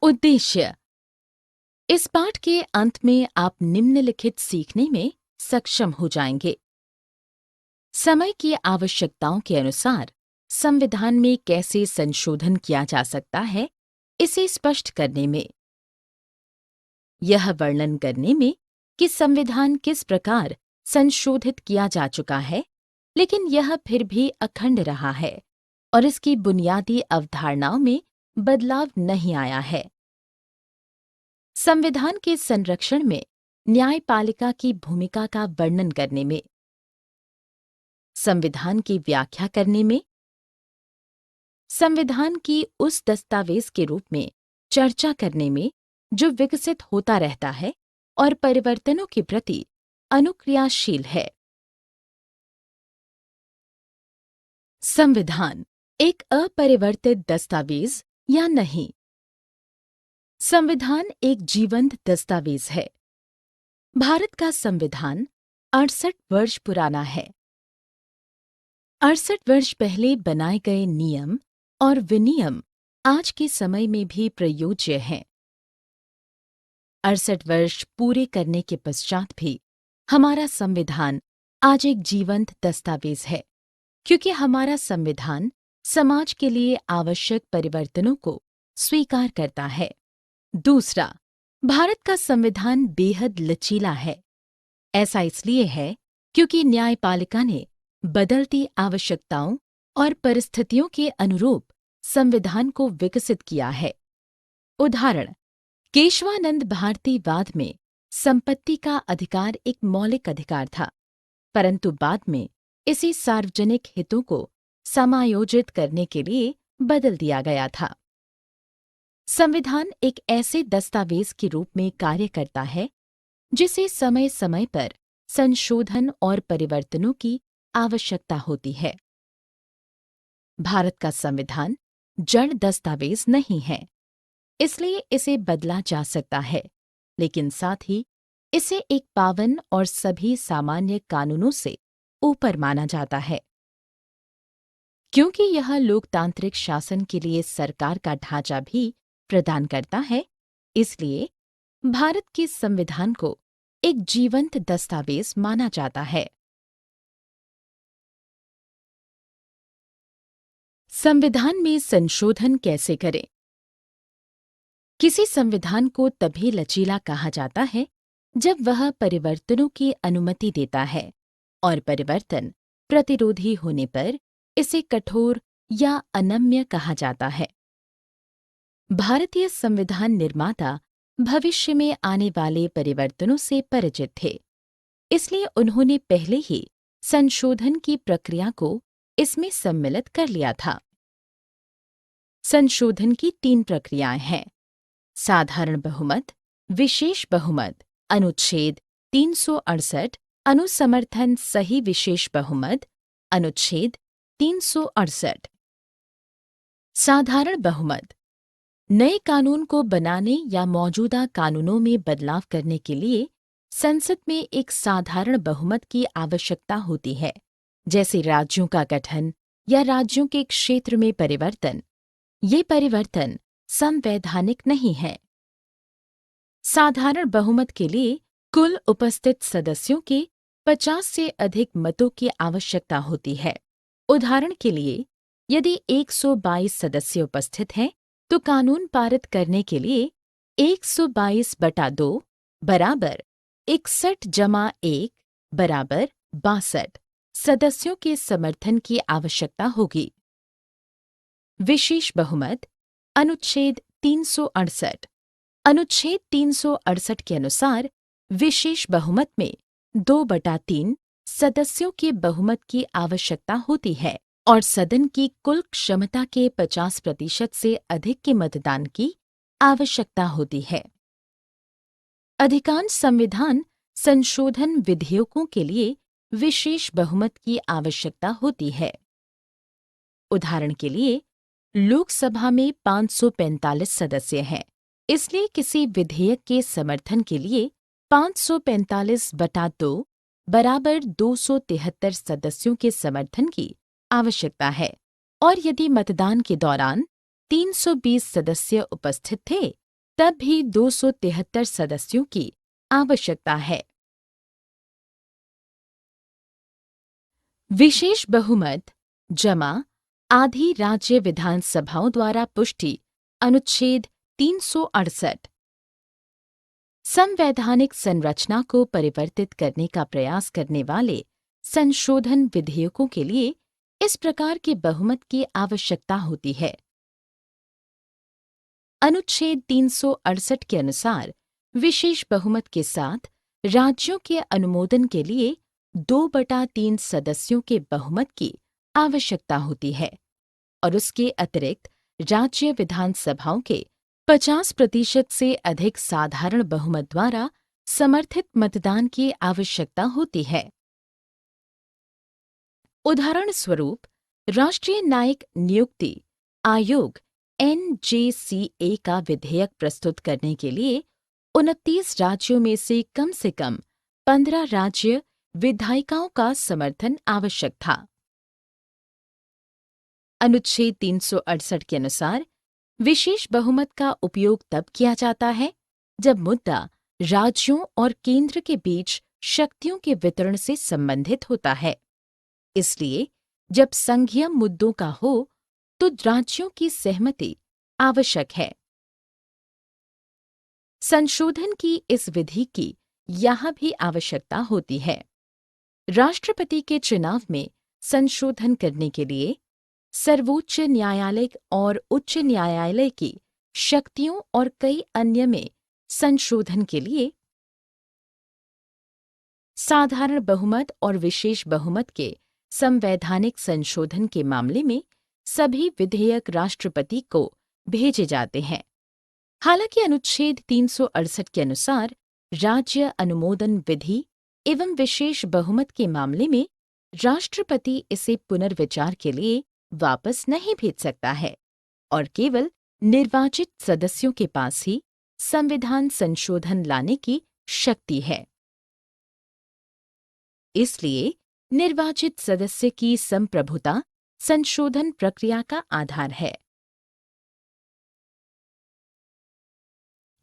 उद्देश्य। इस पाठ के अंत में आप निम्नलिखित सीखने में सक्षम हो जाएंगे। समय की आवश्यकताओं के अनुसार संविधान में कैसे संशोधन किया जा सकता है, इसे स्पष्ट करने में। यह वर्णन करने में कि संविधान किस प्रकार संशोधित किया जा चुका है, लेकिन यह फिर भी अखंड रहा है और इसकी बुनियादी अवधारणाओं में बदलाव नहीं आया है। संविधान के संरक्षण में न्यायपालिका की भूमिका का वर्णन करने में। संविधान की व्याख्या करने में। संविधान की उस दस्तावेज के रूप में चर्चा करने में जो विकसित होता रहता है और परिवर्तनों के प्रति अनुक्रियाशील है। संविधान एक अपरिवर्तित दस्तावेज या नहीं? संविधान एक जीवंत दस्तावेज है। भारत का संविधान 68 वर्ष पुराना है। 68 वर्ष पहले बनाए गए नियम और विनियम आज के समय में भी प्रयोज्य हैं। 68 वर्ष पूरे करने के पश्चात भी हमारा संविधान आज एक जीवंत दस्तावेज है, क्योंकि हमारा संविधान समाज के लिए आवश्यक परिवर्तनों को स्वीकार करता है। दूसरा, भारत का संविधान बेहद लचीला है। ऐसा इसलिए है क्योंकि न्यायपालिका ने बदलती आवश्यकताओं और परिस्थितियों के अनुरूप संविधान को विकसित किया है। उदाहरण, केशवानंद भारतीवाद में संपत्ति का अधिकार एक मौलिक अधिकार था, परंतु बाद में इसी सार्वजनिक हितों को समायोजित करने के लिए बदल दिया गया था। संविधान एक ऐसे दस्तावेज के रूप में कार्य करता है जिसे समय समय पर संशोधन और परिवर्तनों की आवश्यकता होती है। भारत का संविधान जड़ दस्तावेज नहीं है, इसलिए इसे बदला जा सकता है, लेकिन साथ ही इसे एक पावन और सभी सामान्य कानूनों से ऊपर माना जाता है। क्योंकि यह लोकतांत्रिक शासन के लिए सरकार का ढांचा भी प्रदान करता है, इसलिए भारत के संविधान को एक जीवंत दस्तावेज माना जाता है। संविधान में संशोधन कैसे करें? किसी संविधान को तभी लचीला कहा जाता है जब वह परिवर्तनों की अनुमति देता है और परिवर्तन प्रतिरोधी होने पर इसे कठोर या अनम्य कहा जाता है। भारतीय संविधान निर्माता भविष्य में आने वाले परिवर्तनों से परिचित थे, इसलिए उन्होंने पहले ही संशोधन की प्रक्रिया को इसमें सम्मिलित कर लिया था। संशोधन की 3 प्रक्रियाएं हैं: साधारण बहुमत, विशेष बहुमत, अनुच्छेद 368, अनुसमर्थन सही विशेष बहुमत, अनुच्छेद 368। साधारण बहुमत नए कानून को बनाने या मौजूदा कानूनों में बदलाव करने के लिए संसद में एक साधारण बहुमत की आवश्यकता होती है, जैसे राज्यों का गठन या राज्यों के क्षेत्र में परिवर्तन। ये परिवर्तन संवैधानिक नहीं है। साधारण बहुमत के लिए कुल उपस्थित सदस्यों के 50 से अधिक मतों की आवश्यकता होती है। उदाहरण के लिए, यदि 122 सदस्य उपस्थित हैं, तो कानून पारित करने के लिए 122/2 बराबर 61+1 बराबर 62 सदस्यों के समर्थन की आवश्यकता होगी। विशेष बहुमत, अनुच्छेद 368। अनुच्छेद 368 के अनुसार विशेष बहुमत में 2/3 सदस्यों के बहुमत की आवश्यकता होती है और सदन की कुल क्षमता के 50% से अधिक के मतदान की आवश्यकता होती है। अधिकांश संविधान संशोधन विधेयकों के लिए विशेष बहुमत की आवश्यकता होती है। उदाहरण के लिए, लोकसभा में 545 सदस्य हैं, इसलिए किसी विधेयक के समर्थन के लिए 545/2 बराबर 273 सदस्यों के समर्थन की आवश्यकता है, और यदि मतदान के दौरान 320 सदस्य उपस्थित थे, तब भी 273 सदस्यों की आवश्यकता है। विशेष बहुमत जमा आधी राज्य विधानसभाओं द्वारा पुष्टि अनुच्छेद 368 संवैधानिक संरचना को परिवर्तित करने का प्रयास करने वाले संशोधन विधेयकों के लिए इस प्रकार के बहुमत की आवश्यकता होती है। अनुच्छेद 368 के अनुसार विशेष बहुमत के साथ राज्यों के अनुमोदन के लिए 2/3 सदस्यों के बहुमत की आवश्यकता होती है और उसके अतिरिक्त राज्य विधानसभाओं के 50% से अधिक साधारण बहुमत द्वारा समर्थित मतदान की आवश्यकता होती है। उदाहरण स्वरूप, राष्ट्रीय न्यायिक नियुक्ति आयोग NJCA का विधेयक प्रस्तुत करने के लिए 29 राज्यों में से कम 15 राज्य विधायिकाओं का समर्थन आवश्यक था। अनुच्छेद 368 के अनुसार विशेष बहुमत का उपयोग तब किया जाता है जब मुद्दा राज्यों और केंद्र के बीच शक्तियों के वितरण से संबंधित होता है। इसलिए जब संघीय मुद्दों का हो तो राज्यों की सहमति आवश्यक है। संशोधन की इस विधि की यहाँ भी आवश्यकता होती है। राष्ट्रपति के चुनाव में संशोधन करने के लिए सर्वोच्च न्यायालय और उच्च न्यायालय की शक्तियों और कई अन्य में संशोधन के लिए साधारण बहुमत और विशेष बहुमत के संवैधानिक संशोधन के मामले में सभी विधेयक राष्ट्रपति को भेजे जाते हैं। हालांकि अनुच्छेद 368 के अनुसार राज्य अनुमोदन विधि एवं विशेष बहुमत के मामले में राष्ट्रपति इसे पुनर्विचार के लिए वापस नहीं भेज सकता है और केवल निर्वाचित सदस्यों के पास ही संविधान संशोधन लाने की शक्ति है। इसलिए निर्वाचित सदस्य की संप्रभुता संशोधन प्रक्रिया का आधार है।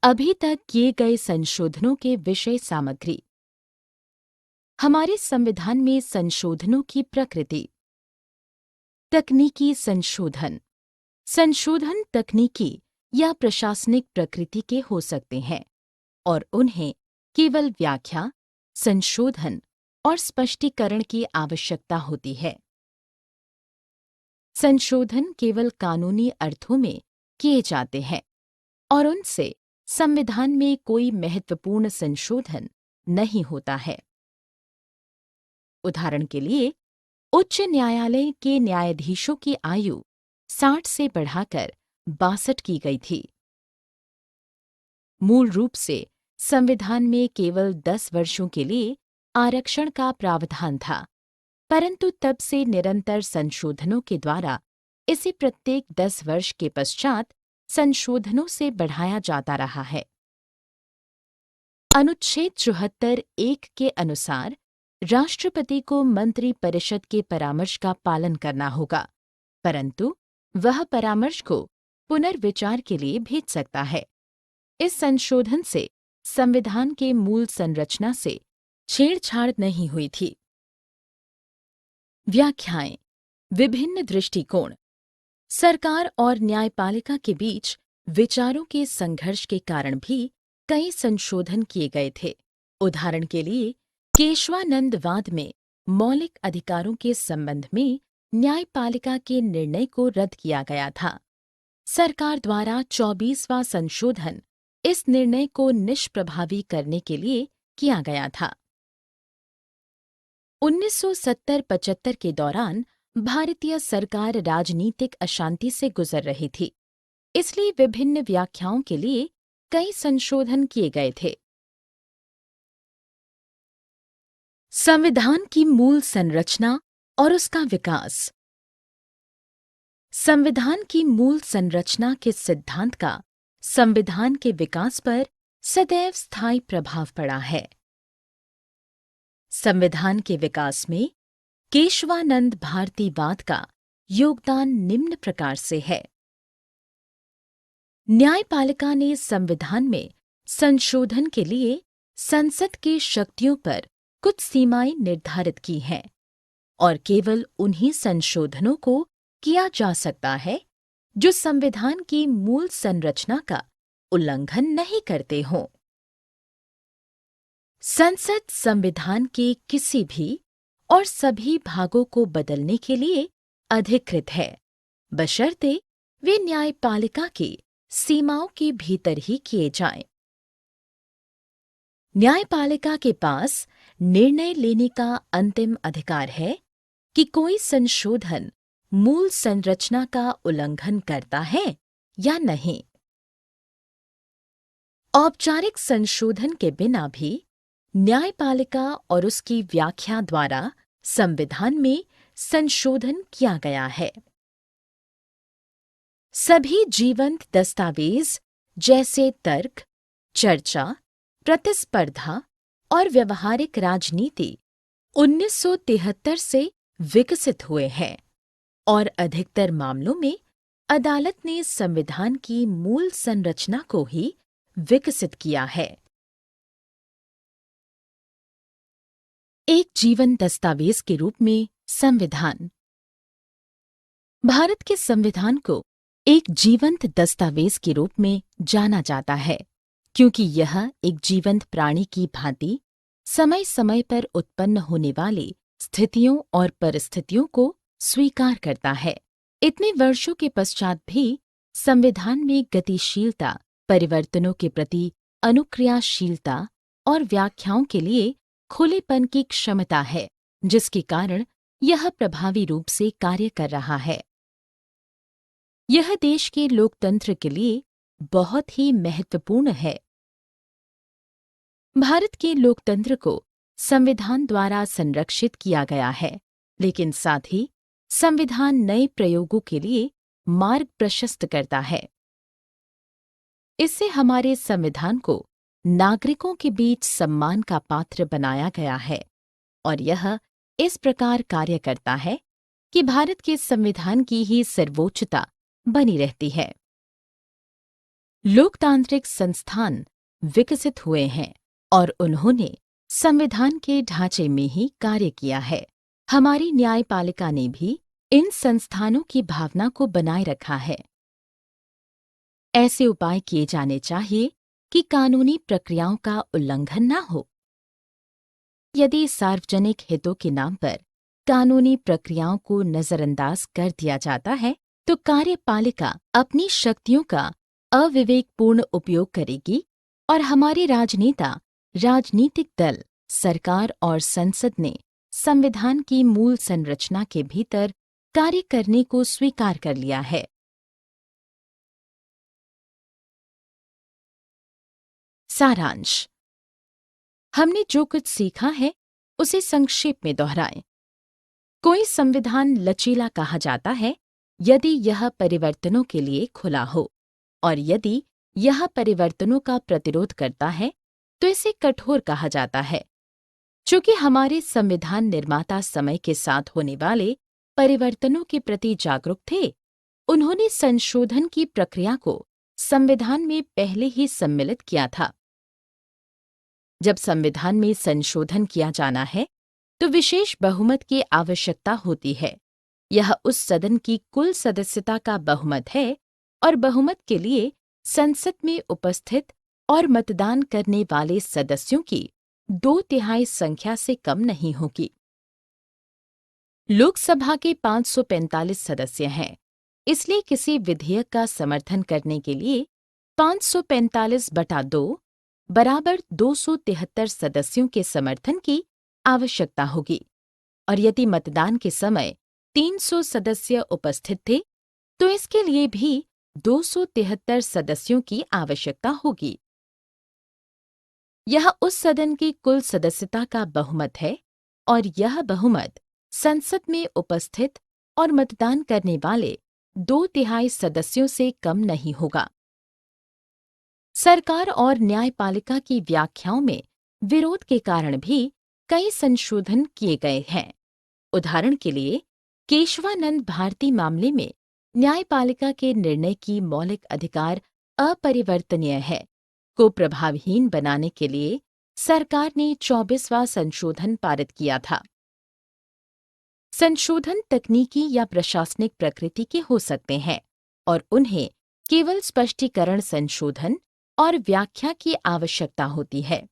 अभी तक किए गए संशोधनों के विषय सामग्री। हमारे संविधान में संशोधनों की प्रकृति। तकनीकी संशोधन। संशोधन तकनीकी या प्रशासनिक प्रकृति के हो सकते हैं और उन्हें केवल व्याख्या, संशोधन और स्पष्टीकरण की आवश्यकता होती है। संशोधन केवल कानूनी अर्थों में किए जाते हैं और उनसे संविधान में कोई महत्वपूर्ण संशोधन नहीं होता है। उदाहरण के लिए, उच्च न्यायालय के न्यायाधीशों की आयु 60 से बढ़ाकर 62 की गई थी। मूल रूप से संविधान में केवल 10 वर्षों के लिए आरक्षण का प्रावधान था, परंतु तब से निरंतर संशोधनों के द्वारा इसे प्रत्येक 10 वर्ष के पश्चात संशोधनों से बढ़ाया जाता रहा है। अनुच्छेद 74(1) के अनुसार राष्ट्रपति को मंत्री परिषद के परामर्श का पालन करना होगा, परंतु वह परामर्श को पुनर्विचार के लिए भेज सकता है। इस संशोधन से संविधान के मूल संरचना से छेड़छाड़ नहीं हुई थी। व्याख्याएं। विभिन्न दृष्टिकोण। सरकार और न्यायपालिका के बीच विचारों के संघर्ष के कारण भी कई संशोधन किए गए थे। उदाहरण के लिए, केशवानंदवाद में मौलिक अधिकारों के संबंध में न्यायपालिका के निर्णय को रद्द किया गया था। सरकार द्वारा 24वां संशोधन इस निर्णय को निष्प्रभावी करने के लिए किया गया था। 1970-75 के दौरान भारतीय सरकार राजनीतिक अशांति से गुजर रही थी, इसलिए विभिन्न व्याख्याओं के लिए कई संशोधन किए गए थे। संविधान की मूल संरचना और उसका विकास। संविधान की मूल संरचना के सिद्धांत का संविधान के विकास पर सदैव स्थायी प्रभाव पड़ा है। संविधान के विकास में केशवानंद भारतीवाद का योगदान निम्न प्रकार से है। न्यायपालिका ने संविधान में संशोधन के लिए संसद की शक्तियों पर कुछ सीमाएं निर्धारित की हैं और केवल उन्हीं संशोधनों को किया जा सकता है जो संविधान की मूल संरचना का उल्लंघन नहीं करते हों। संसद संविधान के किसी भी और सभी भागों को बदलने के लिए अधिकृत है, बशर्ते वे न्यायपालिका की सीमाओं के भीतर ही किए जाएं। न्यायपालिका के पास निर्णय लेने का अंतिम अधिकार है कि कोई संशोधन मूल संरचना का उल्लंघन करता है या नहीं। औपचारिक संशोधन के बिना भी न्यायपालिका और उसकी व्याख्या द्वारा संविधान में संशोधन किया गया है। सभी जीवंत दस्तावेज जैसे तर्क, चर्चा, प्रतिस्पर्धा और व्यवहारिक राजनीति 1973 से विकसित हुए हैं और अधिकतर मामलों में अदालत ने संविधान की मूल संरचना को ही विकसित किया है। एक जीवन दस्तावेज के रूप में संविधान। भारत के संविधान को एक जीवंत दस्तावेज के रूप में जाना जाता है क्योंकि यह एक जीवंत प्राणी की भांति समय समय पर उत्पन्न होने वाली स्थितियों और परिस्थितियों को स्वीकार करता है। इतने वर्षों के पश्चात भी संविधान में गतिशीलता, परिवर्तनों के प्रति अनुक्रियाशीलता और व्याख्याओं के लिए खुलेपन की क्षमता है, जिसके कारण यह प्रभावी रूप से कार्य कर रहा है। यह देश के लोकतंत्र के लिए बहुत ही महत्वपूर्ण है। भारत के लोकतंत्र को संविधान द्वारा संरक्षित किया गया है, लेकिन साथ ही संविधान नए प्रयोगों के लिए मार्ग प्रशस्त करता है। इससे हमारे संविधान को नागरिकों के बीच सम्मान का पात्र बनाया गया है और यह इस प्रकार कार्य करता है कि भारत के संविधान की ही सर्वोच्चता बनी रहती है। लोकतांत्रिक संस्थान विकसित हुए हैं और उन्होंने संविधान के ढांचे में ही कार्य किया है। हमारी न्यायपालिका ने भी इन संस्थानों की भावना को बनाए रखा है। ऐसे उपाय किए जाने चाहिए कि कानूनी प्रक्रियाओं का उल्लंघन न हो। यदि सार्वजनिक हितों के नाम पर कानूनी प्रक्रियाओं को नजरअंदाज कर दिया जाता है, तो कार्यपालिका अपनी शक्तियों का अविवेकपूर्ण उपयोग करेगी और हमारे राजनेता, राजनीतिक दल, सरकार और संसद ने संविधान की मूल संरचना के भीतर कार्य करने को स्वीकार कर लिया है। सारांश। हमने जो कुछ सीखा है उसे संक्षेप में दोहराएं। कोई संविधान लचीला कहा जाता है यदि यह परिवर्तनों के लिए खुला हो, और यदि यह परिवर्तनों का प्रतिरोध करता है तो इसे कठोर कहा जाता है। चूंकि हमारे संविधान निर्माता समय के साथ होने वाले परिवर्तनों के प्रति जागरूक थे, उन्होंने संशोधन की प्रक्रिया को संविधान में पहले ही सम्मिलित किया था। जब संविधान में संशोधन किया जाना है तो विशेष बहुमत की आवश्यकता होती है। यह उस सदन की कुल सदस्यता का बहुमत है और बहुमत के लिए संसद में उपस्थित और मतदान करने वाले सदस्यों की 2/3 संख्या से कम नहीं होगी। लोकसभा के 545 सदस्य हैं, इसलिए किसी विधेयक का समर्थन करने के लिए 545/2 बराबर 273 सदस्यों के समर्थन की आवश्यकता होगी, और यदि मतदान के समय 300 सदस्य उपस्थित थे तो इसके लिए भी 273 सदस्यों की आवश्यकता होगी। यह उस सदन की कुल सदस्यता का बहुमत है और यह बहुमत संसद में उपस्थित और मतदान करने वाले 2/3 सदस्यों से कम नहीं होगा। सरकार और न्यायपालिका की व्याख्याओं में विरोध के कारण भी कई संशोधन किए गए हैं। उदाहरण के लिए, केशवानंद भारती मामले में न्यायपालिका के निर्णय की मौलिक अधिकार अपरिवर्तनीय है को प्रभावहीन बनाने के लिए सरकार ने 24वां संशोधन पारित किया था। संशोधन तकनीकी या प्रशासनिक प्रकृति के हो सकते हैं और उन्हें केवल स्पष्टीकरण संशोधन और व्याख्या की आवश्यकता होती है।